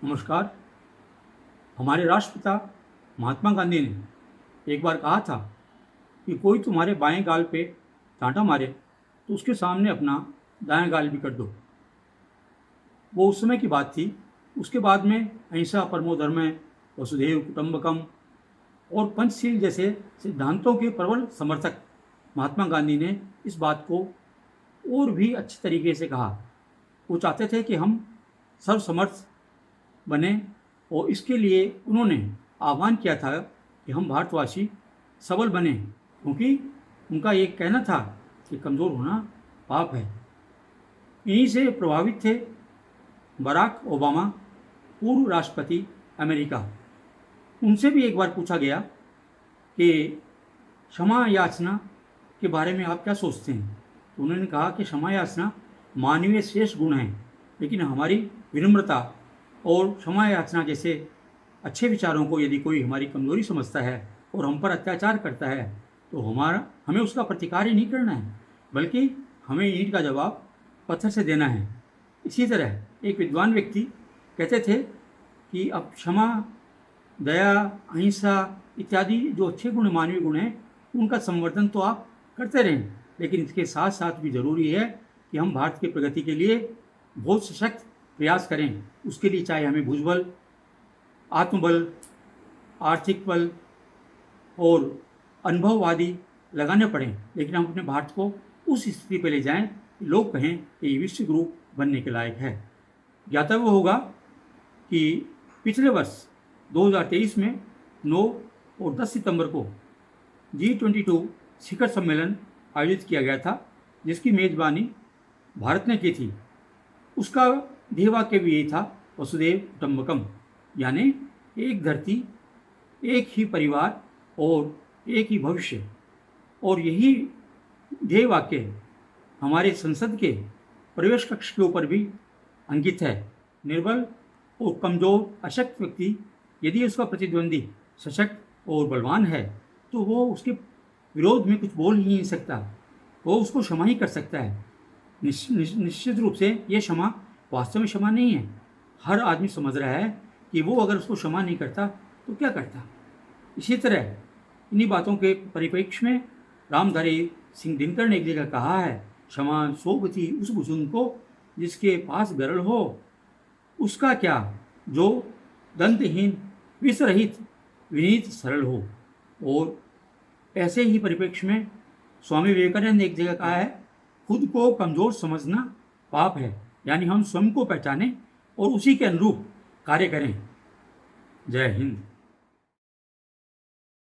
नमस्कार। हमारे राष्ट्रपिता महात्मा गांधी ने एक बार कहा था कि कोई तुम्हारे बाएं गाल पे कांटा मारे तो उसके सामने अपना दायां गाल भी कर दो। वो उस समय की बात थी। उसके बाद में अहिंसा परमो धर्मः, वसुधैव कुटुंबकम और पंचशील जैसे सिद्धांतों के प्रबल समर्थक महात्मा गांधी ने इस बात को और भी अच्छे तरीके से कहा। वो चाहते थे कि हम सर्वसमर्थ बने और इसके लिए उन्होंने आह्वान किया था कि हम भारतवासी सबल बने, क्योंकि उनका ये कहना था कि कमज़ोर होना पाप है। इन्हीं से प्रभावित थे बराक ओबामा, पूर्व राष्ट्रपति अमेरिका। उनसे भी एक बार पूछा गया कि क्षमा याचना के बारे में आप क्या सोचते हैं। तो उन्होंने कहा कि क्षमा याचना मानवीय श्रेष्ठ गुण है, लेकिन हमारी विनम्रता और क्षमा याचना जैसे अच्छे विचारों को यदि कोई हमारी कमज़ोरी समझता है और हम पर अत्याचार करता है तो हमें उसका प्रतिकार ही नहीं करना है, बल्कि हमें ईंट का जवाब पत्थर से देना है। इसी तरह एक विद्वान व्यक्ति कहते थे कि अब क्षमा, दया, अहिंसा इत्यादि जो अच्छे गुण, मानवीय गुण हैं, उनका संवर्धन तो आप करते रहें, लेकिन इसके साथ साथ भी ज़रूरी है कि हम भारत की प्रगति के लिए बहुत सशक्त प्रयास करें। उसके लिए चाहे हमें भुजबल, आत्मबल, आर्थिक बल और अनुभववादी लगाने पड़ें, लेकिन हम अपने भारत को उस स्थिति पर ले जाएं कि लोग कहें कि ये विश्व गुरु बनने के लायक है। ज्ञातव्य होगा कि पिछले वर्ष 2023 में 9 और 10 सितंबर को G22 शिखर सम्मेलन आयोजित किया गया था, जिसकी मेज़बानी भारत ने की थी। उसका ध्येयवाक्य भी यही था, वसुधैव कुटुंबकम, यानी एक धरती, एक ही परिवार और एक ही भविष्य। और यही ध्येयवाक्य हमारे संसद के प्रवेश कक्ष के ऊपर भी अंकित है। निर्बल और कमज़ोर अशक्त व्यक्ति यदि उसका प्रतिद्वंदी सशक्त और बलवान है तो वो उसके विरोध में कुछ बोल ही नहीं सकता, वो उसको क्षमा ही कर सकता है। निश्चित रूप से ये क्षमा वास्तव में क्षमा नहीं है। हर आदमी समझ रहा है कि वो अगर उसको क्षमा नहीं करता तो क्या करता। इसी तरह इन्हीं बातों के परिप्रेक्ष्य में रामधारी सिंह दिनकर ने एक जगह कहा है, क्षमा सोबती उस बुजुर्ग को जिसके पास गरल हो, उसका क्या जो दंतहीन विषरहित विनीत सरल हो। और ऐसे ही परिप्रेक्ष्य में स्वामी विवेकानंद ने एक जगह कहा है, खुद को कमज़ोर समझना पाप है, यानी हम स्वयं को पहचानें और उसी के अनुरूप कार्य करें। जय हिंद।